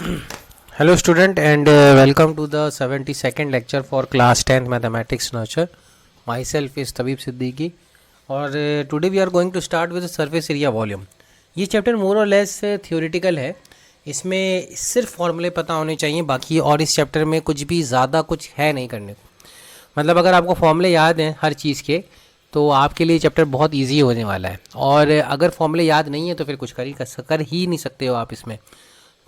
Hello student and welcome to the 72nd lecture for class 10th mathematics nurture. Myself is Tabib Siddiqui और today we are going to start with the surface area volume. ये chapter मोर और less theoretical है, इसमें सिर्फ फॉर्मूले पता होने चाहिए बाकी, और इस चैप्टर में कुछ भी ज़्यादा कुछ है नहीं करने को। मतलब अगर आपको फॉर्मूले याद हैं हर चीज़ के तो आपके लिए चैप्टर बहुत इजी होने वाला है, और अगर फॉर्मूले याद नहीं है तो फिर कुछ कर ही नहीं सकते हो आप। इसमें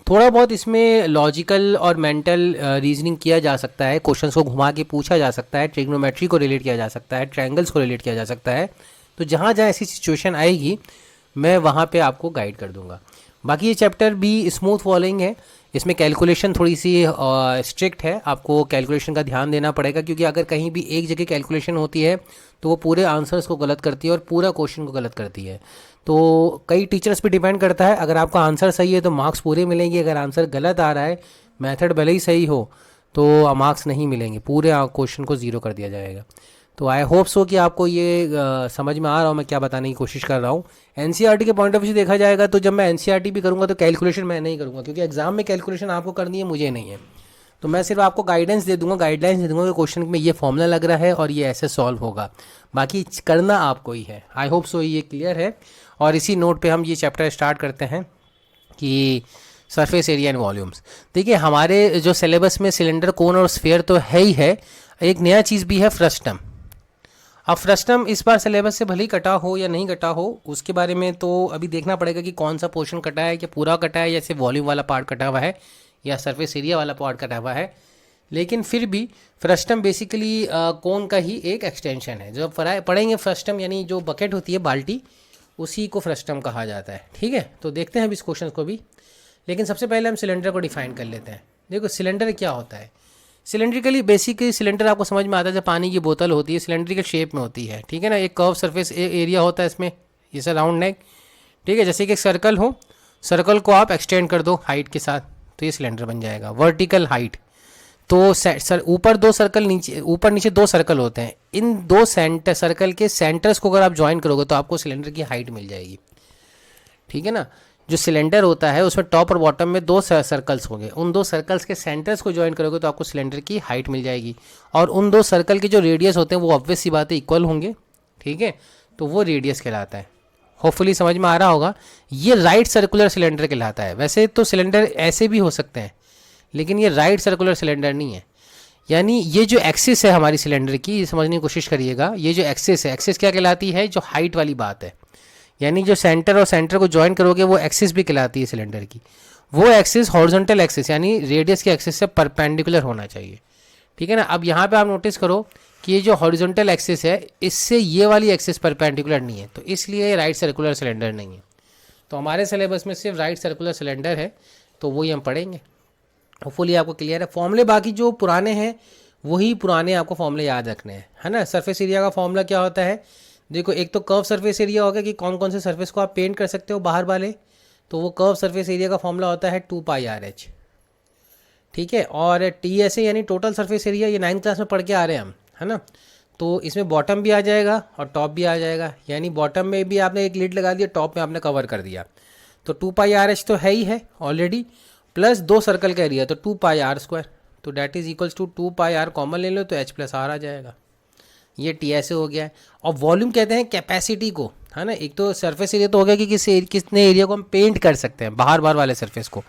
थोड़ा बहुत इसमें लॉजिकल और मेंटल रीजनिंग किया जा सकता है, क्वेश्चंस को घुमा के पूछा जा सकता है, ट्रिग्नोमेट्री को रिलेट किया जा सकता है, ट्रायंगल्स को रिलेट किया जा सकता है। तो जहाँ जहाँ ऐसी सिचुएशन आएगी मैं वहाँ पे आपको गाइड कर दूंगा। बाकी ये चैप्टर भी स्मूथ फॉलोइंग है, इसमें कैलकुलेशन थोड़ी सी स्ट्रिक्ट है, आपको कैलकुलेशन का ध्यान देना पड़ेगा, क्योंकि अगर कहीं भी एक जगह कैलकुलेशन होती है तो वो पूरे आंसर्स को गलत करती है और पूरा क्वेश्चन को गलत करती है। तो कई टीचर्स पे डिपेंड करता है, अगर आपका आंसर सही है तो मार्क्स पूरे मिलेंगे, अगर आंसर गलत आ रहा है, मेथड भले ही सही हो तो मार्क्स नहीं मिलेंगे, पूरे क्वेश्चन को ज़ीरो कर दिया जाएगा। तो आई होप सो कि आपको ये समझ में आ रहा हूँ मैं क्या बताने की कोशिश कर रहा हूँ। एनसीईआरटी के पॉइंट ऑफ व्यू से देखा जाएगा तो जब मैं एनसीईआरटी भी करूँगा तो कैलकुलेशन मैं नहीं करूँगा, क्योंकि एग्जाम में कैलकुलेशन आपको करनी है, मुझे नहीं है। तो मैं सिर्फ आपको गाइडेंस दे दूंगा, गाइडलाइंस दे दूंगा कि क्वेश्चन में ये फॉर्मूला लग रहा है और ये ऐसे सॉल्व होगा, बाकी करना आपको ही है। आई होप सो ये क्लियर है। और इसी नोट पे हम ये चैप्टर स्टार्ट करते हैं कि सरफेस एरिया एंड वॉल्यूम्स। देखिए हमारे जो सिलेबस में सिलेंडर, कोन और स्फीयर तो है ही है, एक नया चीज़ भी है फ्रस्टम। अब फ्रस्टम इस बार सिलेबस से भले ही कटा हो या नहीं कटा हो, उसके बारे में तो अभी देखना पड़ेगा कि कौन सा पोर्शन कटा है, या पूरा कटा है, या सिर्फ वॉल्यूम वाला पार्ट कटा हुआ है, या सरफेस एरिया वाला पार्ट कटा हुआ है। लेकिन फिर भी फ्रस्टम बेसिकली कोन का ही एक एक्सटेंशन है। जब पढ़ेंगे फ्रस्टम यानी जो बकेट होती है, बाल्टी, उसी को फ्रस्टम कहा जाता है। ठीक है, तो देखते हैं अब इस क्वेश्चन को भी। लेकिन सबसे पहले हम सिलेंडर को डिफाइन कर लेते हैं। देखो सिलेंडर क्या होता है। सिलेंड्रिकली बेसिकली सिलेंडर आपको समझ में आता है, जब पानी की बोतल होती है सिलेंड्रिकल शेप में होती है, ठीक है ना। एक कर्व सरफेस एरिया होता है इसमें, जैसे राउंड नेक, ठीक है। जैसे कि एक सर्कल हो, सर्कल को आप एक्सटेंड कर दो हाइट के साथ तो ये सिलेंडर बन जाएगा। वर्टिकल हाइट तो ऊपर दो सर्कल, नीचे ऊपर नीचे दो सर्कल होते हैं, इन दो सर्कल के सेंटर्स को अगर आप ज्वाइन करोगे तो आपको सिलेंडर की हाइट मिल जाएगी, ठीक है ना। जो सिलेंडर होता है उसमें टॉप और बॉटम में दो सर्कल्स होंगे, उन दो सर्कल्स के सेंटर्स को ज्वाइन करोगे तो आपको सिलेंडर की हाइट मिल जाएगी। और उन दो सर्कल के जो रेडियस होते हैं वो ऑब्वियस सी बात है इक्वल होंगे, ठीक है। तो वो रेडियस कहलाता है। होपफुली समझ में आ रहा होगा। ये राइट सर्कुलर सिलेंडर कहलाता है। वैसे तो सिलेंडर ऐसे भी हो सकते हैं, लेकिन ये राइट सर्कुलर सिलेंडर नहीं है। यानी ये जो एक्सिस है हमारी सिलेंडर की, ये समझने की कोशिश करिएगा। ये जो एक्सिस है, एक्सिस क्या कहलाती है, जो हाइट वाली बात है, यानी जो सेंटर और सेंटर को ज्वाइन करोगे वो एक्सिस भी कहलाती है सिलेंडर की। वो एक्सिस हॉरिजॉन्टल एक्सिस यानी रेडियस के एक्सिस से परपेंडिकुलर होना चाहिए, ठीक है ना। अब यहाँ पे आप नोटिस करो कि ये जो हॉरिजॉन्टल एक्सिस है इससे ये वाली एक्सिस परपेंडिकुलर नहीं है, तो इसलिए राइट सर्कुलर सिलेंडर नहीं है। तो हमारे सिलेबस में सिर्फ राइट सर्कुलर सिलेंडर है, तो वही हम पढ़ेंगे। होपफुली आपको क्लियर है। फॉर्मूले बाकी जो पुराने हैं वही पुराने आपको फॉर्मूले याद रखने हैं, है ना। सरफेस एरिया का फॉर्मूला क्या होता है, देखो एक तो कर्व सरफेस एरिया होगा कि कौन कौन से सरफेस को आप पेंट कर सकते हो बाहर वाले, तो वो कर्व सरफेस एरिया का फॉर्मूला होता है 2πRh, ठीक है। और TSA यानी टोटल सरफेस एरिया, ये 9th क्लास में पढ़ के आ रहे हैं हम, है ना। तो इसमें बॉटम भी आ जाएगा और टॉप भी आ जाएगा, यानी बॉटम में भी आपने एक लिड लगा दिया, टॉप में आपने कवर कर दिया, तो 2πRh तो है ही है ऑलरेडी, प्लस दो सर्कल का एरिया तो 2πr², तो that is equals to 2πr common ले लो तो h+r आ जाएगा। ये TSA हो गया है। और वॉल्यूम कहते हैं कैपेसिटी को, है ना। एक तो सरफेस एरिया तो हो गया कि कितने एरिया को हम पेंट कर सकते हैं बाहर वाले सरफेस को,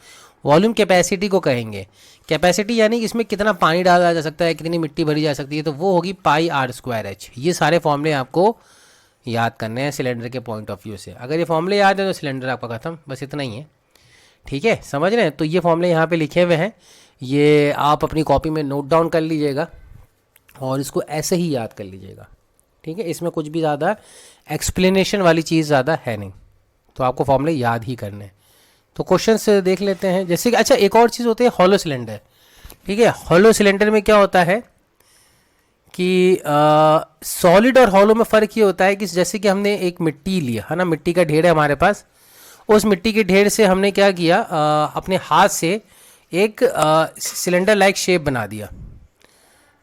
वॉल्यूम कैपेसिटी को कहेंगे। कैपेसिटी यानी इसमें कितना पानी डाला जा सकता है, कितनी मिट्टी भरी जा सकती है, तो वो होगी πr²h। ये सारे फॉर्मूले आपको याद करने हैं सिलेंडर के पॉइंट ऑफ व्यू से। अगर ये फॉर्मूले याद है तो सिलेंडर आपका खत्म, बस इतना ही है, ठीक है। समझ रहे हैं। तो ये फॉर्मूले यहाँ पे लिखे हुए हैं, ये आप अपनी कॉपी में नोट डाउन कर लीजिएगा और इसको ऐसे ही याद कर लीजिएगा, ठीक है। इसमें कुछ भी ज़्यादा एक्सप्लेनेशन वाली चीज़ ज़्यादा है नहीं, तो आपको फॉर्मूले याद ही करने हैं। तो क्वेश्चंस देख लेते हैं। जैसे कि अच्छा एक और चीज़ होती है हॉलो सिलेंडर, ठीक है। हॉलो सिलेंडर में क्या होता है कि सॉलिड और हॉलो में फ़र्क ये होता है कि जैसे कि हमने एक मिट्टी लिया, है ना, मिट्टी का ढेर है हमारे पास, उस मिट्टी के ढेर से हमने क्या किया, अपने हाथ से एक सिलेंडर लाइक शेप बना दिया,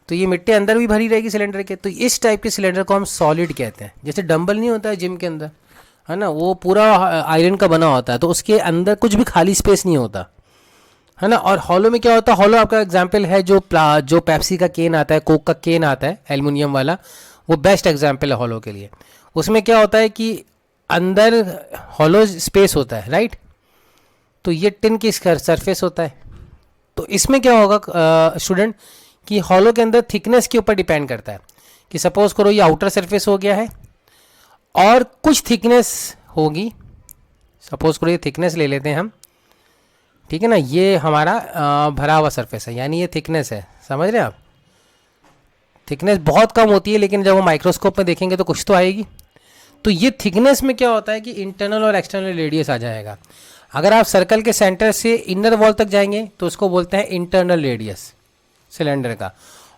तो ये मिट्टी अंदर भी भरी रहेगी सिलेंडर के। तो इस टाइप के सिलेंडर को हम सॉलिड कहते हैं। जैसे डंबल नहीं होता है जिम के अंदर, है ना, वो पूरा आयरन का बना होता है, तो उसके अंदर कुछ भी खाली स्पेस नहीं होता, है ना। और हॉलो में क्या होता है, हॉलो आपका एग्जाम्पल है जो पेप्सी का केन आता है, कोक का केन आता है एल्युमिनियम वाला, वो बेस्ट एग्जाम्पल है हॉलो के लिए। उसमें क्या होता है कि अंदर हॉलो स्पेस होता है, राइट। तो ये टिन की सरफेस होता है। तो इसमें क्या होगा स्टूडेंट कि हॉलो के अंदर थिकनेस के ऊपर डिपेंड करता है कि सपोज करो ये आउटर सरफेस हो गया है और कुछ थिकनेस होगी, सपोज करो ये थिकनेस ले लेते हैं हम, ठीक है ना। ये हमारा भरा हुआ सरफेस है, यानी ये थिकनेस है, समझ रहे हैं आप। थिकनेस बहुत कम होती है लेकिन जब हम माइक्रोस्कोप में देखेंगे तो कुछ तो आएगी। तो ये थिकनेस में क्या होता है कि इंटरनल और एक्सटर्नल रेडियस आ जाएगा। अगर आप सर्कल के सेंटर से इनर वॉल तक जाएंगे तो उसको बोलते हैं इंटरनल रेडियस सिलेंडर का,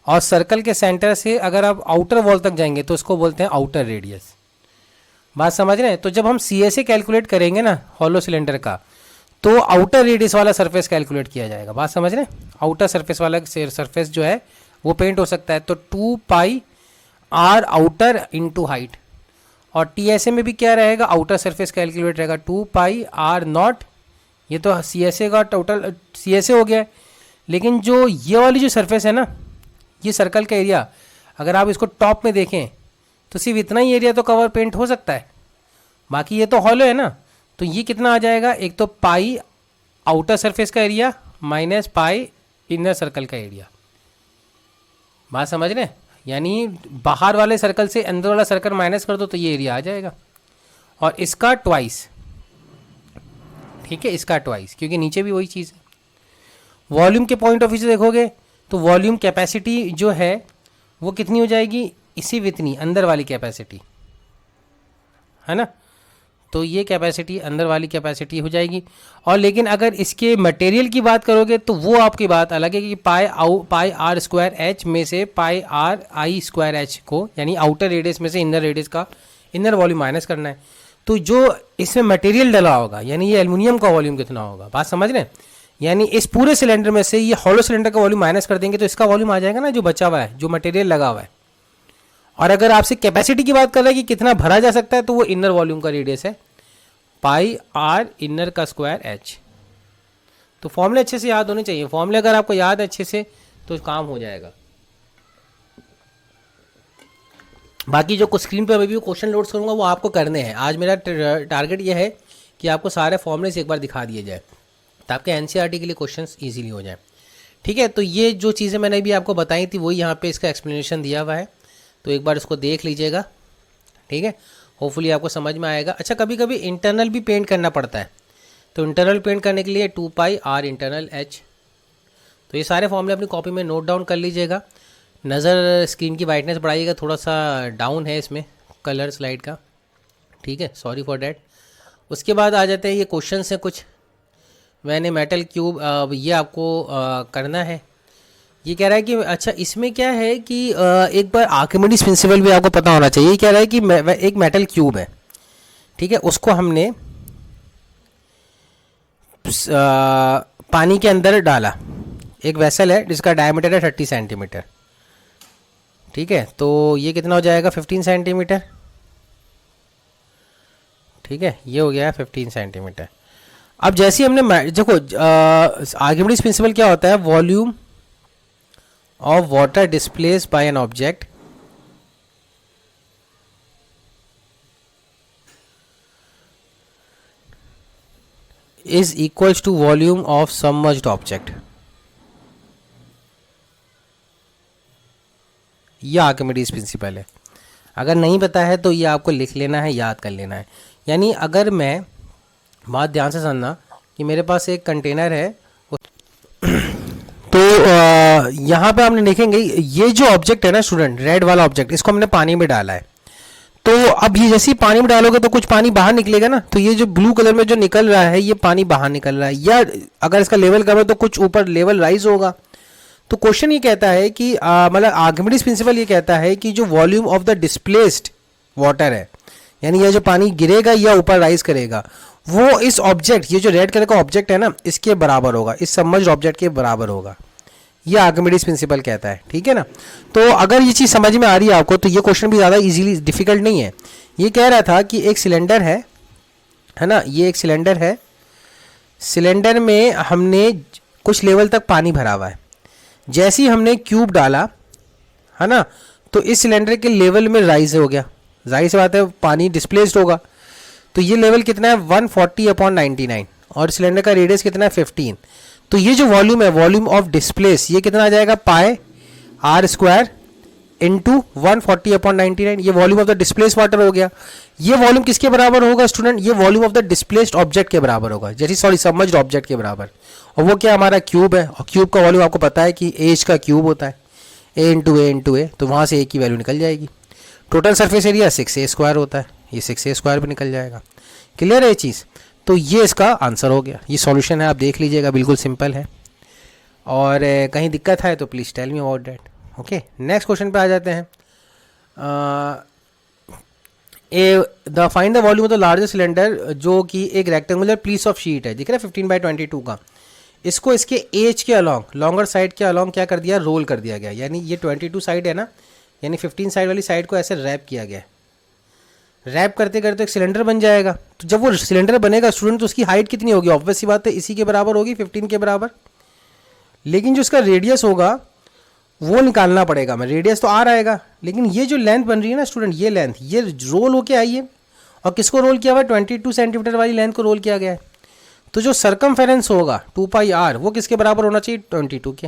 और सर्कल के सेंटर से अगर आप आउटर वॉल तक जाएंगे तो उसको बोलते हैं आउटर रेडियस। बात समझ रहे हैं। तो जब हम CSA कैलकुलेट करेंगे ना हॉलो सिलेंडर का, तो आउटर रेडियस वाला सरफेस कैलकुलेट किया जाएगा। बात समझ रहे हैं। आउटर सरफेस वाला सरफेस जो है वो पेंट हो सकता है, तो 2 pi are outer into height. और TSA में भी क्या रहेगा, आउटर सरफेस कैलकुलेट रहेगा 2 पाई आर नॉट। ये तो CSA का टोटल CSA हो गया है। लेकिन जो ये वाली जो सरफेस है ना, ये सर्कल का एरिया, अगर आप इसको टॉप में देखें तो सिर्फ इतना ही एरिया तो कवर पेंट हो सकता है, बाकी ये तो हॉलो है ना। तो ये कितना आ जाएगा, एक तो पाई आउटर सरफेस का area minus pi inner circle का एरिया। बात समझ रहे हैं। यानी बाहर वाले सर्कल से अंदर वाला सर्कल माइनस कर दो तो ये एरिया आ जाएगा, और इसका ट्वाइस, ठीक है, इसका ट्वाइस, क्योंकि नीचे भी वही चीज़ है। वॉल्यूम के पॉइंट ऑफ व्यू से देखोगे तो वॉल्यूम कैपेसिटी जो है वो कितनी हो जाएगी, इसी वितनी अंदर वाली कैपेसिटी, है ना। तो ये कैपेसिटी अंदर वाली कैपेसिटी हो जाएगी। और लेकिन अगर इसके मटेरियल की बात करोगे तो वो आपकी बात अलग है कि पाई आर स्क्वायर एच में से पाई आर आई स्क्वायर एच को, यानी आउटर रेडियस में से इनर रेडियस का इनर वॉल्यूम माइनस करना है। तो जो इसमें मटेरियल डला होगा, यानी ये एल्युमिनियम का वॉल्यूम कितना होगा, बात समझ रहे हैं। यानी इस पूरे सिलेंडर में से ये हॉलो सिलेंडर का वॉल्यूम माइनस कर देंगे तो इसका वॉल्यूम आ जाएगा ना, जो बचा हुआ है, जो मटेरियल लगा हुआ है। और अगर आपसे कैपेसिटी की बात कर रहा है कि कितना भरा जा सकता है, तो वो इनर वॉल्यूम का रेडियस है पाई आर इनर का स्क्वायर एच। तो फॉर्मूले अच्छे से याद होने चाहिए। फॉर्मूले अगर आपको याद है अच्छे से तो काम हो जाएगा। बाकी जो कुछ स्क्रीन पर अभी भी क्वेश्चन लोड्स करूंगा वो आपको करने हैं। आज मेरा टारगेट ये है कि आपको सारे फॉर्मूले एक बार दिखा दिए जाए तो आपके NCERT के लिए क्वेश्चंस इजीली हो जाए, ठीक है। तो ये जो चीज़ें मैंने अभी आपको बताई थी वही यहाँ पे इसका एक्सप्लेनेशन दिया हुआ है, तो एक बार इसको देख लीजिएगा, ठीक है। होपफुली आपको समझ में आएगा। अच्छा, कभी कभी इंटरनल भी पेंट करना पड़ता है, तो इंटरनल पेंट करने के लिए 2 पाई आर इंटरनल एच। तो ये सारे फॉर्मूले अपनी कॉपी में नोट डाउन कर लीजिएगा। नज़र स्क्रीन की ब्राइटनेस बढ़ाइएगा, थोड़ा सा डाउन है इसमें कलर स्लाइड का, ठीक है, सॉरी फॉर डैट। उसके बाद आ जाते हैं ये क्वेश्चन हैं कुछ। मैंने मेटल क्यूब ये आपको करना है। ये कह रहा है कि अच्छा इसमें क्या है कि एक बार आर्किमिडीज प्रिंसिपल भी आपको पता होना चाहिए। कह रहा है कि एक मेटल क्यूब है, ठीक है, उसको हमने पानी के अंदर डाला। एक वेसल है जिसका डायमीटर है 30 सेंटीमीटर, ठीक है। तो ये कितना हो जाएगा, 15 सेंटीमीटर, ठीक है, ये हो गया 15 सेंटीमीटर। अब जैसे ही हमने देखो आर्किमिडीज प्रिंसिपल क्या होता है, volume of water displaced by an object is equals to volume of submerged object। यह आर्किमिडीज प्रिंसिपल है। अगर नहीं पता है तो ये आपको लिख लेना है, याद कर लेना है। यानी अगर मैं, बात ध्यान से सुनना, कि मेरे पास एक कंटेनर है तो यहाँ पे आपने देखेंगे ये जो ऑब्जेक्ट है ना स्टूडेंट, रेड वाला ऑब्जेक्ट, इसको हमने पानी में डाला है। तो अब ये जैसे ही पानी में डालोगे तो कुछ पानी बाहर निकलेगा ना, तो ये जो ब्लू कलर में जो निकल रहा है ये पानी बाहर निकल रहा है, या अगर इसका लेवल कम है तो कुछ ऊपर लेवल राइज होगा। तो क्वेश्चन ये कहता है कि मतलब आर्किमिडीज प्रिंसिपल ये कहता है कि जो volume of the displaced water है, यानी ये जो पानी गिरेगा या ऊपर राइज करेगा, वो इस ऑब्जेक्ट, ये जो रेड कलर का ऑब्जेक्ट है ना, इसके बराबर होगा, इस सबमर्ज्ड ऑब्जेक्ट के बराबर होगा। ये आर्किमिडीज प्रिंसिपल कहता है, ठीक है ना। तो अगर ये चीज़ समझ में आ रही है आपको तो ये क्वेश्चन भी ज़्यादा इजीली डिफिकल्ट नहीं है। ये कह रहा था कि एक सिलेंडर है ना, ये एक सिलेंडर है, सिलेंडर में हमने कुछ लेवल तक पानी भरा हुआ है। जैसे ही हमने क्यूब डाला है ना, तो इस सिलेंडर के लेवल में राइज हो गया, जाहिर सी बात है पानी डिस्प्लेस्ड होगा। तो ये लेवल कितना है 140/99 और सिलेंडर का रेडियस कितना है 15। तो ये जो वॉल्यूम है, वॉल्यूम ऑफ डिस्प्लेस, ये कितना आ जाएगा पाई आर स्क्वायर इंटू 140/99। ये volume of the displace water हो गया। ये वॉल्यूम किसके बराबर होगा स्टूडेंट? ये volume of the displaced object के बराबर होगा, जैसे सॉरी सबमर्ज्ड ऑब्जेक्ट के बराबर। और वो क्या हमारा क्यूब है, और क्यूब का वॉल्यूम आपको पता है कि एच का क्यूब होता है, ए इंटू ए, तो वहाँ से ए की वैल्यू निकल जाएगी। टोटल सरफेस एरिया 6a² होता है, ये 6a² भी निकल जाएगा। क्लियर है ये चीज़? तो ये इसका आंसर हो गया, ये सॉल्यूशन है, आप देख लीजिएगा, बिल्कुल सिंपल है। और कहीं दिक्कत है तो please tell me about that. Okay, next question पे आ जाते हैं। The find the volume of the largest cylinder, जो कि एक रेक्टेंगुलर पीस ऑफ शीट है, दिख रहा है 15/22 का। इसको इसके एज के अलॉन्ग, लॉन्गर साइड के अलॉन्ग क्या कर दिया, रोल कर दिया गया। यानी ये 22 साइड है ना, यानी 15 साइड वाली साइड को ऐसे रैप किया गया। रैप करते करते एक सिलेंडर बन जाएगा। तो जब वो सिलेंडर बनेगा स्टूडेंट, तो उसकी हाइट कितनी होगी? ऑब्वियस सी बात है इसी के बराबर होगी, 15 के बराबर। लेकिन जो इसका रेडियस होगा वो निकालना पड़ेगा हमें। रेडियस तो आ आएगा, लेकिन ये जो लेंथ बन रही है ना स्टूडेंट, ये लेंथ, ये रोल होके आई है। और किसको रोल किया हुआ है? 22 सेंटीमीटर वाली लेंथ को रोल किया गया है। तो जो सरकमफेरेंस होगा 2πr, वो किसके बराबर होना चाहिए? 22 के।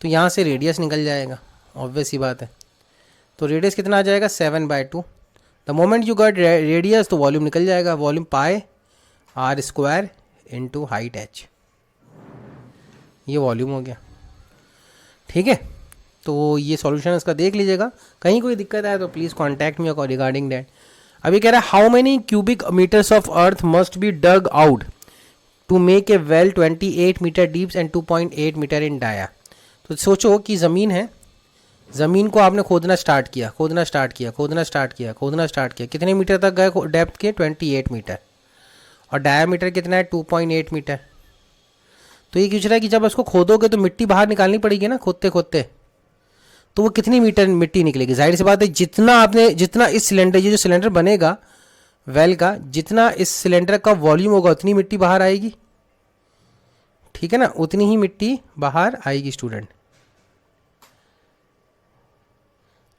तो यहाँ से रेडियस निकल जाएगा, ऑब्वियस सी बात है। तो रेडियस कितना आ जाएगा 7/2। The moment you got radius, तो वॉल्यूम निकल जाएगा, volume pi r square into height h। ये वॉल्यूम हो गया, ठीक है। तो ये सॉल्यूशन इसका देख लीजिएगा, कहीं कोई दिक्कत आए तो please contact me regarding that. अभी कह रहा है how many cubic metres of earth must be dug out to make a well 28 metre deeps and 2.8 metre in dia. तो सोचो कि ज़मीन है, ज़मीन को आपने खोदना स्टार्ट किया, कितने मीटर तक गए डेप्थ के? 28 मीटर। और डायामीटर कितना है? 2.8 मीटर। तो ये पूछ रहा है कि जब उसको खोदोगे तो मिट्टी बाहर निकालनी पड़ेगी ना खोदते खोदते, तो वो कितनी मीटर मिट्टी निकलेगी? जाहिर सी बात है जितना इस सिलेंडर, ये जो सिलेंडर बनेगा वेल का, जितना इस सिलेंडर का वॉल्यूम होगा उतनी मिट्टी बाहर आएगी, ठीक है ना, उतनी ही मिट्टी बाहर आएगी स्टूडेंट।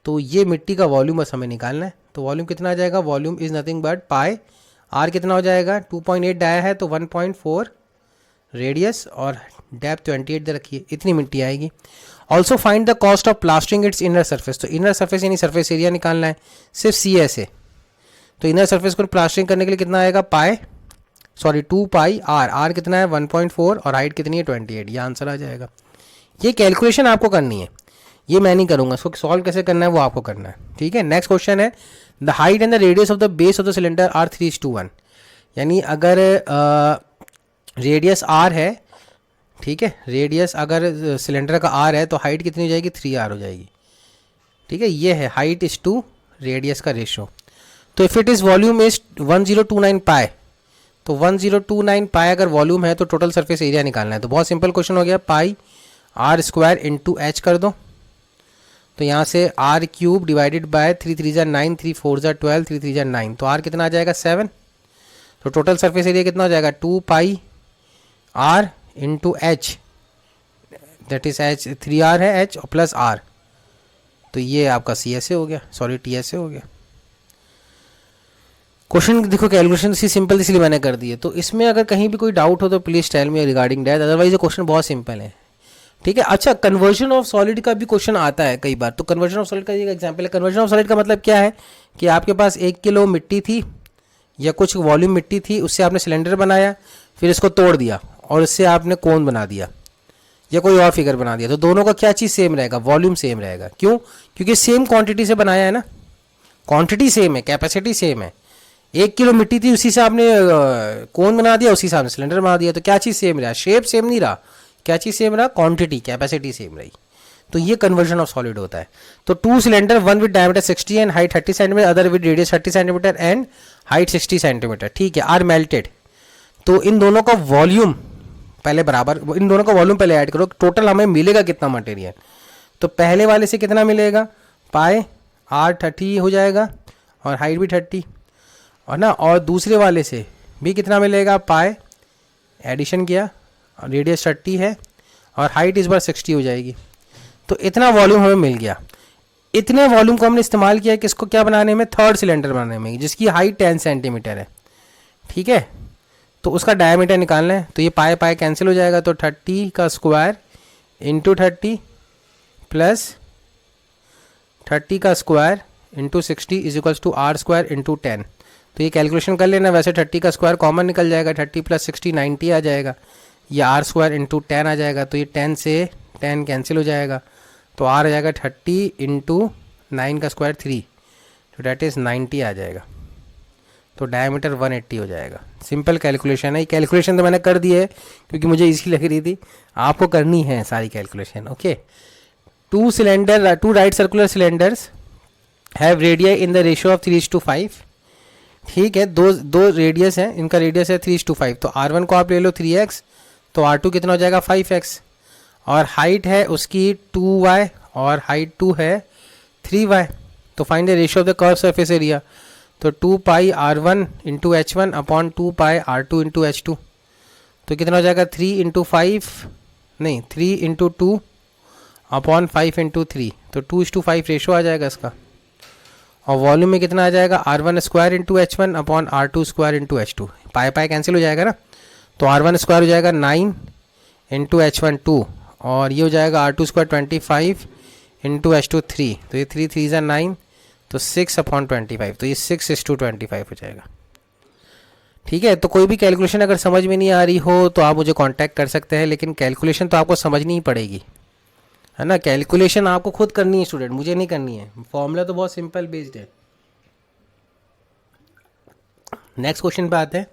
तो ये मिट्टी का वॉल्यूम बस हमें निकालना है। तो वॉल्यूम कितना आ जाएगा? Volume is nothing but pi r कितना हो जाएगा? 2.8 डाया है तो 1.4 रेडियस और डेप्थ 28 दे रखिए, इतनी मिट्टी आएगी। Also find the cost of plastering it's inner surface. तो इनर सर्फेस यानी सर्फेस एरिया निकालना है सिर्फ CS है। तो इनर सर्फेस को प्लास्टरिंग करने के लिए कितना आएगा? 2πr, आर कितना है 1.4 और हाइट कितनी है 28। ये आंसर आ जाएगा। ये कैलकुलेशन आपको करनी है, ये मैं नहीं करूँगा, इसको सॉल्व कैसे करना है वो आपको करना है, ठीक है। नेक्स्ट क्वेश्चन है the height and the radius of the base of the cylinder are 3:1। यानी अगर रेडियस r है, ठीक है, रेडियस अगर सिलेंडर का r है तो हाइट कितनी हो जाएगी? 3r हो जाएगी, ठीक है। ये है हाइट इज टू रेडियस का रेशो। तो if it is volume is 1029 पाई, तो 1029 पाई अगर वॉल्यूम है तो टोटल सरफेस एरिया निकालना है। तो बहुत सिंपल क्वेश्चन हो गया, पाई आर स्क्वायर इंटू एच कर दो। तो यहाँ से आर क्यूब डिवाइडेड बाय 3 3 जा 9, 3 4 जा 12, 3 3 जा 9, तो आर कितना आ जाएगा 7। तो टोटल सरफेस एरिया कितना हो जाएगा? 2πr into H, that is H 3r है एच और प्लस r। तो ये आपका CSA हो गया, सॉरी TSA हो गया। क्वेश्चन देखो कैलकुलेशन इसी सिंपल इसलिए मैंने कर दी है। तो इसमें अगर कहीं भी कोई डाउट हो तो please tell me regarding that, otherwise ये क्वेश्चन बहुत सिंपल है, ठीक है। अच्छा, कन्वर्जन ऑफ सॉलिड का भी क्वेश्चन आता है कई बार। तो कन्वर्जन ऑफ सॉलिड का एक एग्जांपल है। कन्वर्जन ऑफ सॉलिड का मतलब क्या है कि आपके पास 1 किलो मिट्टी थी या कुछ वॉल्यूम मिट्टी थी, उससे आपने सिलेंडर बनाया, फिर इसको तोड़ दिया और इससे आपने कोन बना दिया या कोई और फिगर बना दिया। तो दोनों का क्या चीज़ सेम रहेगा? वॉल्यूम सेम रहेगा। क्यों? क्योंकि सेम क्वांटिटी से बनाया है ना, क्वांटिटी सेम है, कैपेसिटी सेम है। 1 किलो मिट्टी थी, उसी से आपने कोन बना दिया, उसी से आपने सिलेंडर बना दिया। तो क्या चीज़ सेम रहा? शेप सेम नहीं रहा, क्या चीज़ सेम रहा? क्वांटिटी, कैपेसिटी सेम रही। तो ये कन्वर्जन ऑफ सॉलिड होता है। तो 2 cylinder, one with diameter 60 and height 30 centimetre, other with radius 30 centimetre and height 60 centimetre, ठीक है, आर मेल्टेड। तो इन दोनों का वॉल्यूम पहले बराबर, इन दोनों का वॉल्यूम पहले ऐड करो, टोटल हमें मिलेगा कितना मटेरियल। तो पहले वाले से कितना मिलेगा? पाई आर 30 हो जाएगा और हाइट भी 30, और ना, और दूसरे वाले से भी कितना मिलेगा? पाई एडिशन किया, रेडियस 30 है और हाइट इस बार 60 हो जाएगी। तो इतना वॉल्यूम हमें मिल गया। इतने वॉल्यूम को हमने इस्तेमाल किया किसको क्या बनाने में, थर्ड सिलेंडर बनाने में, जिसकी हाइट 10 सेंटीमीटर है। ठीक है, तो उसका डायमीटर निकालना है। तो ये पाए पाए कैंसिल हो जाएगा, तो 30 का स्क्वायर इंटू 30 प्लस 30 का square into 60 is equals to r square into 10। तो ये कैलकुलेशन कर लेना, वैसे 30 का स्क्वायर कॉमन निकल जाएगा, 30 प्लस 60 90 आ जाएगा, ये आर स्क्वायर इंटू 10 आ जाएगा। तो ये 10 से 10 कैंसिल हो जाएगा, तो आर आ जाएगा 30 इंटू 9 का स्क्वायर 3, तो डैट इज़ 90 आ जाएगा। तो डायमीटर 180 हो जाएगा। सिंपल कैलकुलेशन है। ये कैलकुलेशन तो मैंने कर दी है क्योंकि मुझे इजी लग रही थी, आपको करनी है सारी calculation. Okay, two right circular cylinders have radius in the ratio of 3:5। ठीक है, दो रेडियस हैं, इनका रेडियस है 3:5। तो R1 को आप ले लो 3x, तो R2 कितना हो जाएगा 5x, और हाइट है उसकी 2y और हाइट 2 है 3y। तो find the ratio of the curve surface area. तो 2 पाई R1 इंटू H1 अपॉन 2 पाई R2 इंटू H2, तो कितना हो जाएगा 3 इंटू 5 नहीं 3 इंटू 2 अपॉन 5 इंटू 3, तो 2:5 रेशो आ जाएगा इसका। और वॉल्यूम में कितना आ जाएगा, R1 square into H1 upon R2 square into H2, पाए पाए कैंसिल हो जाएगा ना। तो R1 स्क्वायर हो जाएगा 9 इंटू H1 2, और ये हो जाएगा R2 स्क्वायर 25 इंटू H2 3, तो ये 3 3 9, तो 6 अपॉन 25, तो ये 6:25 हो जाएगा। ठीक है, तो कोई भी कैलकुलेशन अगर समझ में नहीं आ रही हो तो आप मुझे कांटेक्ट कर सकते हैं, लेकिन कैलकुलेशन तो आपको समझनी ही पड़ेगी, है ना। कैलकुलेशन आपको खुद करनी है स्टूडेंट, मुझे नहीं करनी है। फॉर्मूला तो बहुत सिंपल बेस्ड है। नेक्स्ट क्वेश्चन पे आते हैं।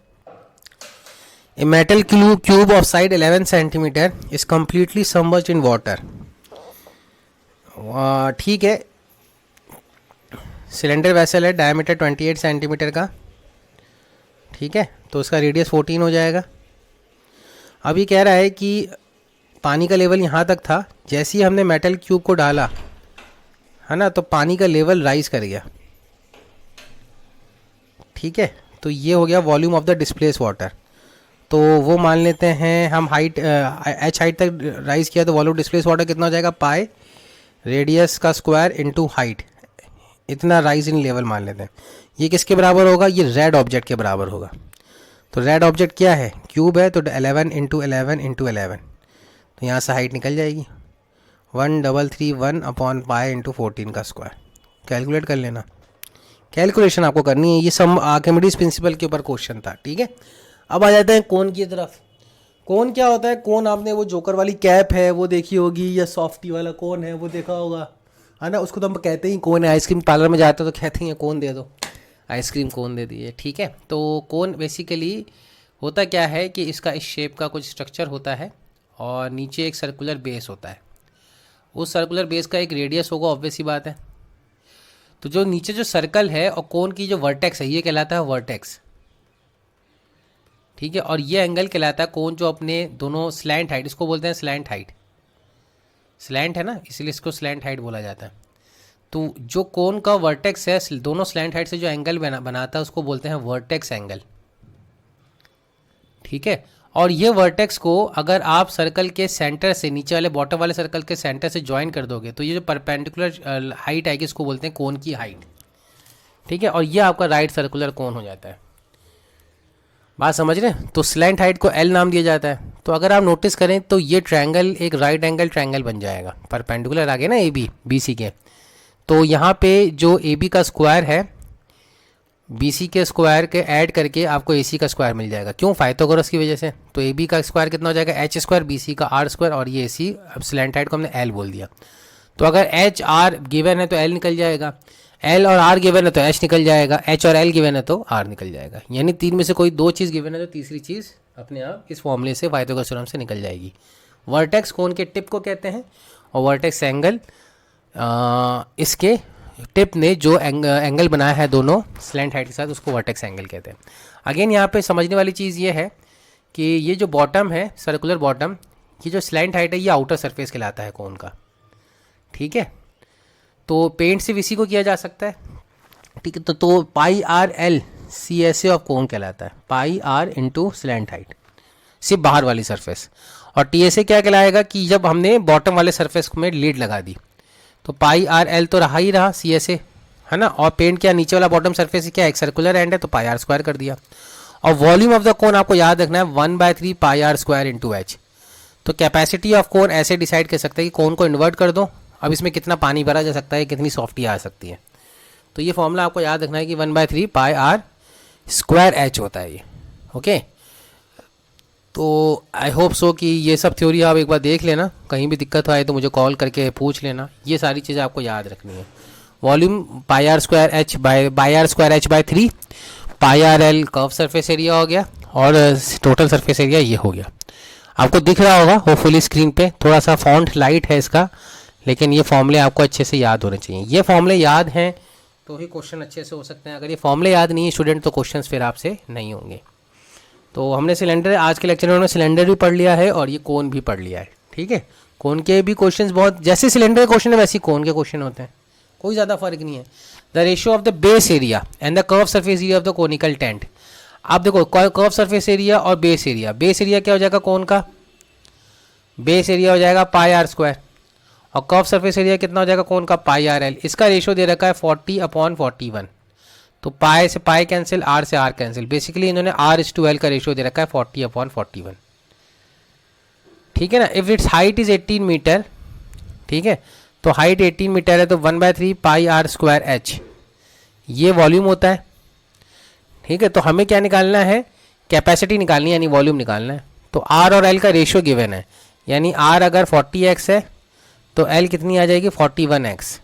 A metal cube of side 11 centimetre is completely submerged in water. ठीक है, सिलेंडर वेसल है, डायमीटर 28 सेंटीमीटर का। ठीक है, तो उसका रेडियस 14 हो जाएगा। अभी कह रहा है कि पानी का लेवल यहाँ तक था, जैसे ही हमने मेटल क्यूब को डाला, है ना, तो पानी का लेवल राइज कर गया। ठीक है, तो ये हो गया volume of the displace water. तो वो मान लेते हैं हम हाइट h हाइट तक राइज किया, तो वॉल्यूम डिस्प्लेस वाटर कितना हो जाएगा, पाई रेडियस का स्क्वायर इंटू हाइट, इतना राइज इन लेवल मान लेते हैं। ये किसके बराबर होगा, ये रेड ऑब्जेक्ट के बराबर होगा। तो रेड ऑब्जेक्ट क्या है, क्यूब है, तो 11 इंटू 11 इंटू 11, तो यहाँ से हाइट निकल जाएगी 1331 अपॉन पाई इंटू 14 का स्क्वायर। कैलकुलेट कर लेना, कैलकुलेशन आपको करनी है। ये सब आर्किमिडीज प्रिंसिपल के ऊपर क्वेश्चन था। ठीक है, अब आ जाते हैं कोन की तरफ। कोन क्या होता है, कोन आपने वो जोकर वाली कैप है वो देखी होगी, या सॉफ्टी वाला कोन है वो देखा होगा, है ना। उसको तो हम कहते ही कोन है। आइसक्रीम पार्लर में जाते हैं तो कहते हैं कोन दे दो, आइसक्रीम कोन दे दिए। ठीक है, तो कोन बेसिकली होता क्या है कि इसका इस शेप का कुछ स्ट्रक्चर होता है और नीचे एक सर्कुलर बेस होता है। उस सर्कुलर बेस का एक रेडियस होगा, ऑब्वियस सी बात है। तो जो नीचे जो सर्कल है और कोन की जो वर्टेक्स है, ये कहलाता है वर्टेक्स। ठीक है, और ये एंगल कहलाता है कोन जो अपने दोनों स्लैंट हाइट, इसको बोलते हैं स्लैंट हाइट। स्लैंट है ना, इसलिए इसको स्लैंट हाइट बोला जाता है। तो जो कोन का वर्टेक्स है दोनों स्लैंट हाइट से जो एंगल बनाता है उसको बोलते हैं वर्टेक्स एंगल। ठीक है, और ये वर्टेक्स को अगर आप सर्कल के सेंटर से, नीचे वाले बॉटम वाले सर्कल के सेंटर से ज्वाइन कर दोगे, तो ये जो परपेंडिकुलर हाइट आएगी इसको बोलते हैं कोन की हाइट। ठीक है, और ये आपका राइट सर्कुलर कोन हो जाता है। बात समझ रहे हैं। तो स्लैंट हाइट को एल नाम दिया जाता है। तो अगर आप नोटिस करें तो ये ट्रायंगल एक राइट एंगल ट्रायंगल बन जाएगा, परपेंडिकुलर आ गया ना ए बी बी सी के। तो यहाँ पे जो ए बी का स्क्वायर है बी सी के स्क्वायर के ऐड करके आपको ए सी का स्क्वायर मिल जाएगा। क्यों, पाइथागोरस की वजह से। तो ए बी का स्क्वायर कितना हो जाएगा, एच स्क्वायर, बी सी का आर स्क्वायर, और ये ए सी, अब स्लैंट हाइट को हमने एल बोल दिया। तो अगर एच आर गिवन है तो एल निकल जाएगा, एल और आर गिवन है तो एच निकल जाएगा, एच और एल गिवन है तो आर निकल जाएगा। यानी तीन में से कोई दो चीज़ गिवन है तो तीसरी चीज़ अपने आप इस फॉर्मूले से पाइथागोरस थ्योरम से निकल जाएगी। वर्टेक्स कोन के टिप को कहते हैं, और वर्टेक्स एंगल इसके टिप ने जो एंगल बनाया है दोनों स्लैंट हाइट के साथ, उसको वर्टेक्स एंगल कहते हैं। अगेन यहाँ पे समझने वाली चीज़ ये है कि ये जो बॉटम है, सर्कुलर बॉटम, ये जो स्लैंट हाइट है ये आउटर सरफेस कहलाता है कोन का। ठीक है, तो पेंट सिर्फ इसी को किया जा सकता है। ठीक है, तो pi r l C S A of cone कहलाता है, pi r into slant height. सिर्फ बाहर वाली सरफेस। और टी एस ए क्या कहलाएगा कि जब हमने बॉटम वाले सरफेस में लीड लगा दी, तो पाई आर एल तो रहा ही रहा सी एस ए, है ना। और पेंट किया नीचे वाला बॉटम सरफेस क्या एक सर्कुलर एंड है, तो पाई आर स्क्वायर कर दिया। और वॉल्यूम ऑफ द कोन आपको याद रखना है 1/3 pi r square into H. तो कैपेसिटी ऑफ कोन ऐसे डिसाइड कर सकते हैं कि कोन को इन्वर्ट कर दो, अब इसमें कितना पानी भरा जा सकता है, कितनी सॉफ्टी आ सकती है। तो ये फॉर्मूला आपको याद रखना है कि 1/3 पाई आर स्क्वायर एच होता है ये। ओके, तो आई होप सो कि ये सब थ्योरी आप एक बार देख लेना, कहीं भी दिक्कत आए तो मुझे कॉल करके पूछ लेना। ये सारी चीज़ें आपको याद रखनी है। Volume pi r square h by 3, pi r l curve surface area हो गया, और टोटल सरफेस एरिया ये हो गया। आपको दिख रहा होगा होपफुली स्क्रीन पे, थोड़ा सा फॉन्ट लाइट है इसका, लेकिन ये फॉर्मूले आपको अच्छे से याद होने चाहिए। ये फॉर्मूले याद हैं तो ही क्वेश्चन अच्छे से हो सकते हैं। अगर ये फॉर्मूले याद नहीं है स्टूडेंट, तो क्वेश्चंस फिर आपसे नहीं होंगे। तो हमने सिलेंडर, आज के लेक्चर में हमने सिलेंडर भी पढ़ लिया है और ये कोन भी पढ़ लिया है। ठीक है, कोन के भी क्वेश्चंस बहुत, जैसे सिलेंडर के क्वेश्चन है वैसे ही कोन के क्वेश्चन होते हैं, कोई ज़्यादा फर्क नहीं है। The ratio of the base area and the curve surface area of the conical tent. आप देखो कर्व सरफेस एरिया और बेस एरिया, बेस एरिया क्या हो जाएगा कोन का, बेस एरिया हो जाएगा पाई आर स्क्वायर, और कर्व सरफेस एरिया कितना हो जाएगा कोन का, पाई आर एल। इसका रेशियो दे रखा है 40/41, तो पाई से पाई कैंसिल, आर से आर कैंसिल। बेसिकली इन्होंने R/L का रेशियो दे रखा है 40/41। ठीक है ना। If it's height is 18 metre, ठीक है, तो हाइट 18 मीटर है, तो 1/3 पाई आर स्क्वायर एच ये वॉल्यूम होता है। ठीक है, तो हमें क्या निकालना है, कैपेसिटी निकालनी है, यानी वॉल्यूम निकालना है। तो आर और एल का रेशियो गिवन है, यानी आर अगर 40x है तो एल कितनी आ जाएगी 41x।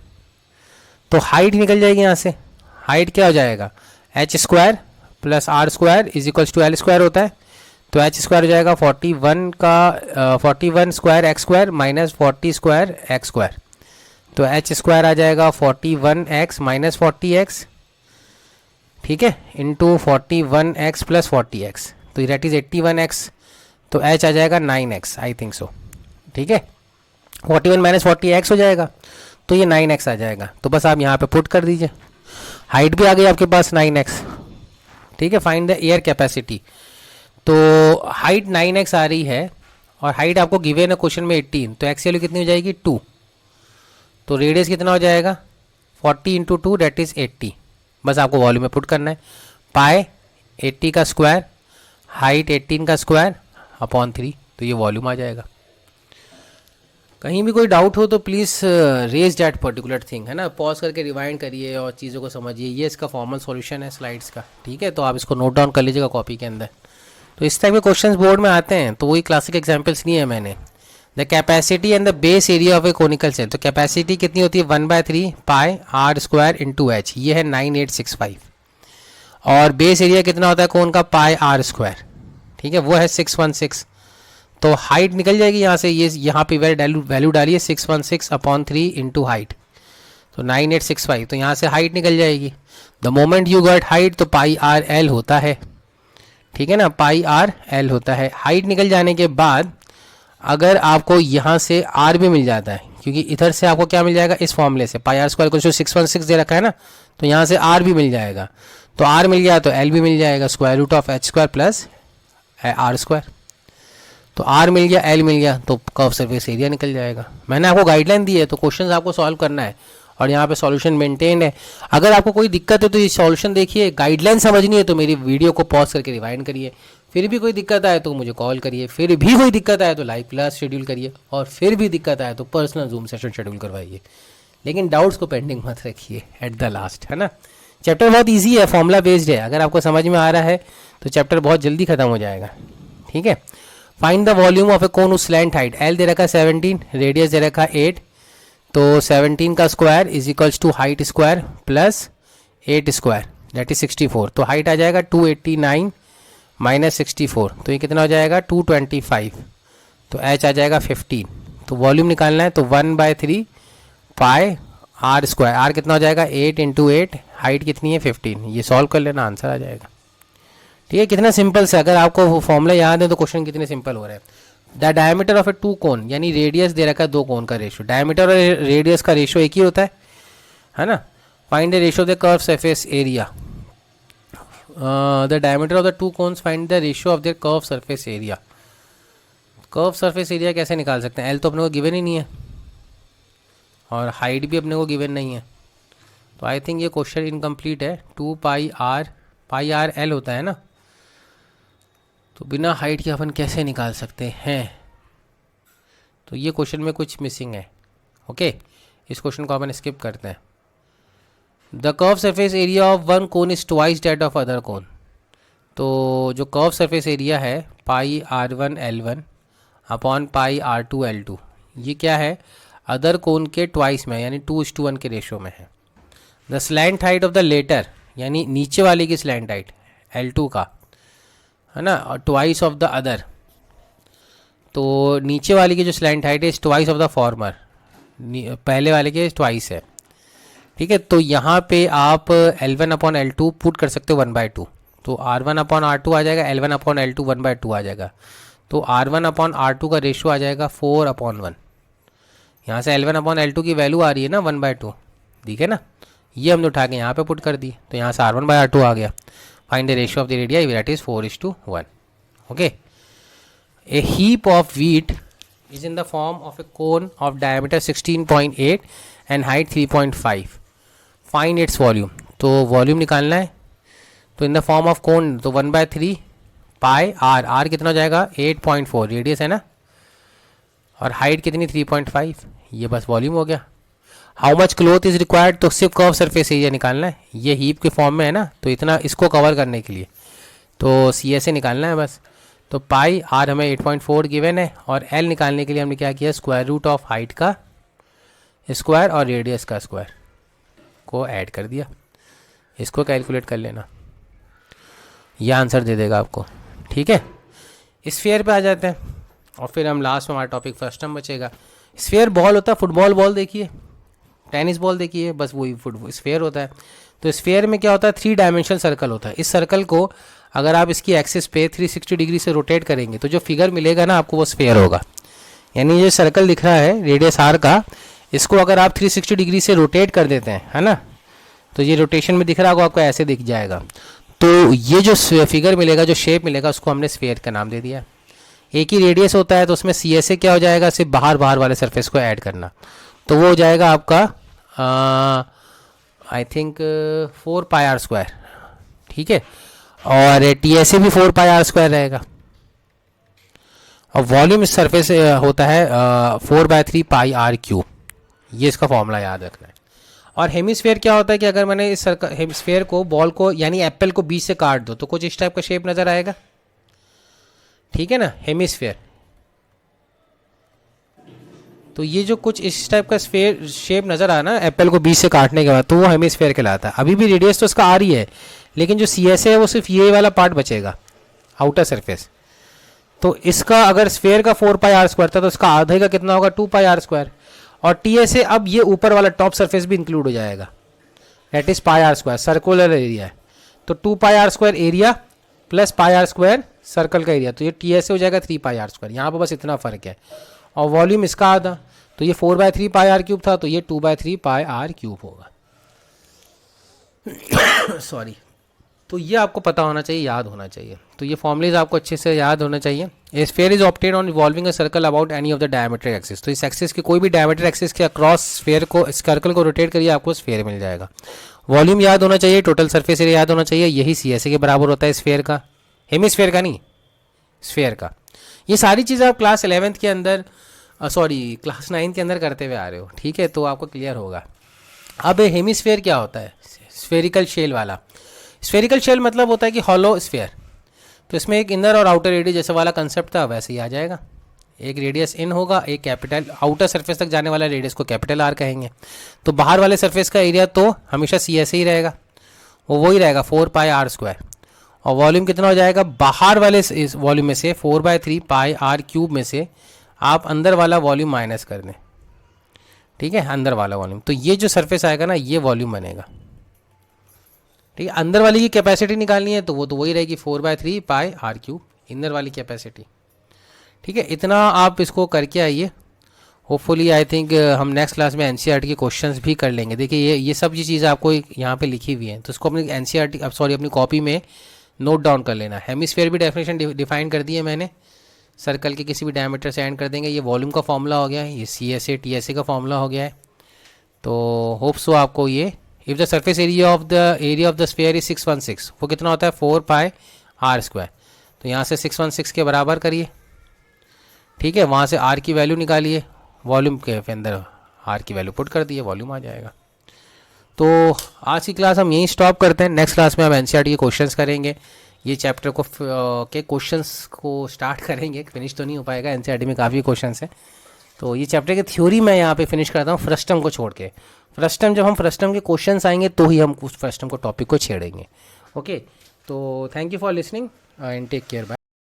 तो हाइट निकल जाएगी यहाँ से, हाइट क्या हो जाएगा h square plus r square is equals to l square होता है। तो एच स्क्वायर हो जाएगा 41 square x square minus 40 square x square. तो एच स्क्वायर आ जाएगा 41x माइनस 40x, ठीक है, इंटू 41x प्लस 40x, तो दैट इज 81x। तो एच आ जाएगा 9x आई थिंक सो। ठीक है, 41 माइनस 40x हो जाएगा, तो ये 9x आ जाएगा। तो बस आप यहाँ पे पुट कर दीजिए, हाइट भी आ गई आपके पास 9x। ठीक है, फाइंड द एयर कैपेसिटी। तो हाइट 9x आ रही है और हाइट आपको गिवन है क्वेश्चन में 18, तो एक्स वैल्यू कितनी हो जाएगी 2। तो रेडियस कितना हो जाएगा 40 इंटू 2 डेट इज 80। बस आपको वॉल्यूम में पुट करना है, पाई 80 का स्क्वायर, हाइट 18 का स्क्वायर अपॉन 3, तो ये वॉल्यूम आ जाएगा। कहीं भी कोई डाउट हो तो please raise that particular thing, है ना, पॉज करके रिवाइंड करिए और चीज़ों को समझिए। ये इसका फॉर्मल सॉल्यूशन है स्लाइड्स का। ठीक है, तो आप इसको नोट डाउन कर लीजिएगा कॉपी के अंदर। तो इस टाइप के क्वेश्चंस बोर्ड में आते हैं, तो वही क्लासिक एग्जांपल्स नहीं है मैंने। The capacity and the base area of a conical shell, तो कैपेसिटी कितनी होती है 1/3 pi r square into h, ये है 9865। और बेस एरिया कितना होता है कोन का, पाई आर स्क्वायर, ठीक है, वो है 616। तो हाइट निकल जाएगी यहाँ से, ये यहाँ पे वैल्यू डालिए 616/3 इंटू हाइट, तो 9865। तो यहाँ से हाइट निकल जाएगी। The moment you got height, तो पाई आर एल होता है, ठीक है ना, पाई आर एल होता है। हाइट निकल जाने के बाद अगर आपको यहाँ से आर भी मिल जाता है, क्योंकि इधर से आपको क्या मिल जाएगा इस फॉर्मूले से, पाई आर स्क्वायर को जो 616 दे रखा है ना, तो यहाँ से आर भी मिल जाएगा। तो आर मिल गया तो एल भी मिल जाएगा, square root of h square plus r square. तो आर मिल गया, एल मिल गया, तो कर्व सरफेस एरिया निकल जाएगा। मैंने आपको गाइडलाइन दी है, तो क्वेश्चन आपको सॉल्व करना है और यहाँ पे सॉल्यूशन मेंटेन है। अगर आपको कोई दिक्कत है तो ये सॉल्यूशन देखिए, गाइडलाइन समझनी है तो मेरी वीडियो को पॉज करके रिवाइंड करिए। फिर भी कोई दिक्कत आए तो मुझे कॉल करिए, फिर भी कोई दिक्कत आए तो लाइव क्लास शेड्यूल करिए, और फिर भी दिक्कत आए तो पर्सनल जूम सेशन शेड्यूल करवाइए। लेकिन डाउट्स को पेंडिंग मत रखिए एट द लास्ट, है ना। चैप्टर बहुत ईजी है, फॉर्मूला बेस्ड है, अगर आपको समझ में आ रहा है तो चैप्टर बहुत जल्दी खत्म हो जाएगा। ठीक है, फाइंड द वॉल्यूम ऑफ ए कोन उस स्लैंट हाइट, एल दे रखा है 17, रेडियस दे रखा है 8, तो 17 का square is equals to height square plus 8 square that is 64। तो हाइट आ जाएगा 289 माइनस 64, तो ये कितना हो जाएगा 225। तो एच आ जाएगा 15। तो वॉल्यूम निकालना है, तो 1/3 पाई आर स्क्वायर, आर कितना हो जाएगा 8 इंटू 8, हाइट कितनी है 15। ये सॉल्व कर लेना, आंसर आ जाएगा। ठीक है, कितना सिंपल से, अगर आपको फॉर्मूला याद है तो क्वेश्चन कितने सिंपल हो रहे हैं। The diameter of a 2 cone, यानी रेडियस दे रखा है 2 कोन का रेशियो, डायमीटर और रेडियस का रेशियो एक ही होता है ना। Find the ratio of the curve surface area, the diameter of the 2 cones, find the ratio of their curve surface area. Curve surface area कैसे निकाल सकते हैं? एल तो अपने को गिवन ही नहीं है और हाइट भी अपने को गिवन नहीं है, तो आई थिंक ये क्वेश्चन इनकम्प्लीट है। 2 पाई आर एल होता है ना, तो बिना हाइट के अपन कैसे निकाल सकते हैं? तो ये क्वेश्चन में कुछ मिसिंग है। ओके, इस क्वेश्चन को अपन स्किप करते हैं। The curve surface area of one cone is twice that of other cone. तो जो कर्व सरफेस एरिया है पाई R1 L1 upon pi R2 L2, ये क्या है? अदर कोन के ट्वाइस में, यानी 2:1 के रेशो में है। The slant height of the latter, यानी नीचे वाले की स्लैंट हाइट L2 का है ना, और ट्वाइस ऑफ द अदर, तो नीचे वाले की जो स्लैंट हाइट है ट्वाइस ऑफ द फॉर्मर, पहले वाले के ट्वाइस है। ठीक है, तो यहाँ पे आप L1 अपॉन L2 पुट कर सकते हो 1/2, तो R1 अपॉन R2 आ जाएगा, L1 अपॉन L2 1/2 आ जाएगा, तो R1 अपॉन R2 का रेशो आ जाएगा 4/1। यहाँ से L1 अपॉन L2 की वैल्यू आ रही है ना 1/2, ठीक है ना, ये हमने उठा के यहाँ पे पुट कर दी, तो यहाँ से R1/R2 आ गया। Find the ratio of the radii, that is 4:1। Okay, a heap of wheat is in the form of a cone of diameter 16.8 and height 3.5. Find its volume. तो वॉल्यूम निकालना है, तो in the form of cone, तो 1/3 pi r कितना हो जाएगा? 8.4 radius है ना, और हाइट कितनी? 3.5। ये बस वॉल्यूम हो गया। How much cloth is required, तो सिर्फ कर्व सरफेस एरिया निकालना है, ये हीप के फॉर्म में है ना, तो इतना इसको कवर करने के लिए तो CSA निकालना है बस। तो पाई आर हमें 8.4 गिवन है, और एल निकालने के लिए हमने क्या किया? स्क्वायर रूट ऑफ हाइट का स्क्वायर और रेडियस का स्क्वायर को ऐड कर दिया। इसको कैलकुलेट कर लेना, यह आंसर दे देगा आपको। ठीक है, स्फीयर पे आ जाते हैं, और फिर हम लास्ट में हमारा टॉपिक फर्स्ट टाइम बचेगा। स्फीयर बॉल होता है, फुटबॉल बॉल देखिए, टेनिस बॉल देखिए, बस वही फुटबॉल स्फीयर होता है। तो स्फीयर में क्या होता है? 3 डायमेंशनल सर्कल होता है। इस सर्कल को अगर आप इसकी एक्सिस पे 360 डिग्री से रोटेट करेंगे तो जो फिगर मिलेगा ना आपको, वो स्फीयर होगा। यानी ये सर्कल दिख रहा है रेडियस आर का, इसको अगर आप 360 डिग्री से रोटेट कर देते हैं, है ना, तो ये रोटेशन में दिख रहा होगा आपको, ऐसे दिख जाएगा। तो ये जो फिगर मिलेगा, जो शेप मिलेगा, उसको हमने स्फीयर का नाम दे दिया। एक ही रेडियस होता है, तो उसमें CSA क्या हो जाएगा? सिर्फ बाहर वाले सरफेस को ऐड करना, तो वो हो जाएगा आपका I think 4 pi r square. ठीक है, और TSA भी 4 पाई आर स्क्वायर रहेगा, और वॉल्यूम इस सरफेस होता है 4/3 पाई आर क्यूब। ये इसका फॉर्मूला याद रखना है। और हेमिस्फेयर क्या होता है कि अगर मैंने इस हेमिस्फेयर को, बॉल को, यानी एप्पल को बीच से काट दो, तो कुछ इस टाइप का शेप नजर आएगा। ठीक है ना, हेमिस्फेयर। तो ये जो कुछ इस टाइप का स्फेयर शेप नजर आना एप्पल को बीच से काटने के बाद, तो वो हेमिस्फेयर कहलाता है। अभी भी रेडियस तो इसका आ रही है, लेकिन जो CSA है वो सिर्फ ये वाला पार्ट बचेगा, आउटर सरफेस। तो इसका अगर स्फेयर का 4 पाई आर स्क्वायर था, तो इसका आधे का कितना होगा? 2 पाई आर स्क्वायर। और TSA, अब ये ऊपर वाला टॉप सरफेस भी इंक्लूड हो जाएगा, that is pi r square, circular area है। तो 2 pi r square area plus pi r square circle का एरिया, तो ये TSA हो जाएगा 3 पाई आर स्क्वायर। यहाँ पर बस इतना फर्क है। और वॉल्यूम इसका आधा, तो ये 4/3 पाई आर क्यूब था, तो ये 2/3 पाई आर क्यूब होगा। सॉरी। तो ये आपको पता होना चाहिए, याद होना चाहिए। तो ये फॉर्मूलेज आपको अच्छे से याद होना चाहिए। A sphere is obtain on revolving a circle about any of the diametric axis. तो इस एक्सिस के कोई भी डायमीट्रिक एक्सिस के अक्रॉस स्फीयर को, सर्कल को रोटेट करिए, आपको स्फीयर मिल जाएगा। वॉल्यूम याद होना चाहिए, टोटल सरफेस एरिया याद होना चाहिए, यही CSA के बराबर होता है स्फीयर का, हेमिस्फीयर का नहीं, स्फीयर का। ये सारी चीज़ें आप क्लास 11th के अंदर, क्लास 9 के अंदर करते हुए आ रहे हो। ठीक है, तो आपको क्लियर होगा। अब हेमिस्फीयर क्या होता है? स्फेरिकल शेल वाला। स्फेरिकल शेल मतलब होता है कि हॉलो स्फीयर। तो इसमें एक इनर और आउटर रेडियस जैसा वाला कंसेप्ट था, वैसे ही आ जाएगा। एक रेडियस इन होगा, एक कैपिटल, आउटर सरफेस तक जाने वाला रेडियस को कैपिटल आर कहेंगे। तो बाहर वाले सरफेस का एरिया तो हमेशा CSA ही रहेगा, वो वही रहेगा 4 पाई आर स्क्वायर। और वॉल्यूम कितना हो जाएगा? बाहर वाले इस वॉल्यूम में से 4/3 पाई आर क्यूब में से आप अंदर वाला वॉल्यूम माइनस कर दें। ठीक है, अंदर वाला वॉल्यूम, तो ये जो सरफेस आएगा ना, ये वॉल्यूम बनेगा। ठीक है, अंदर वाली की कैपेसिटी निकालनी है, तो वो तो वही रहेगी 4/3 पाई आर क्यूब, इनर वाली कैपेसिटी। ठीक है, इतना आप इसको करके आइए। होपफुली आई थिंक हम नेक्स्ट क्लास में NCERT के क्वेश्चंस भी कर लेंगे। देखिए ये सब ये चीज़ें आपको यहाँ पे लिखी हुई हैं, तो इसको अपनी अपनी कॉपी में नोट डाउन कर लेना। हेमिस्फीयर भी डेफिनेशन डिफाइन कर दी है मैंने, सर्कल के किसी भी डायमीटर से एंड कर देंगे। ये वॉल्यूम का फॉर्मूला हो गया है, ये CSA TSA का फॉर्मूला हो गया है। तो होप सो आपको ये, if the surface area of the sphere is 616, वो कितना होता है 4 पाई r²। तो यहाँ से 616 के बराबर करिए, ठीक है। वहाँ से r की वैल्यू निकालिए, वॉल्यूम के अंदर r की वैल्यू पुट कर दिए, वॉल्यूम आ जाएगा। तो आज की क्लास हम यहीं स्टॉप करते हैं। नेक्स्ट क्लास में हम NCERT के क्वेश्चंस करेंगे, ये चैप्टर को के क्वेश्चंस को स्टार्ट करेंगे। फिनिश तो नहीं हो पाएगा, NCERT में काफ़ी क्वेश्चंस हैं। तो ये चैप्टर की थ्योरी मैं यहाँ पे फिनिश करता हूँ फ्रस्टम को छोड़ के। फ्रस्टम, जब हम फ्रस्टम के क्वेश्चंस आएंगे तो ही हम उस फ्रस्टम को टॉपिक को छेड़ेंगे। ओके, तो thank you for listening and take care, bye.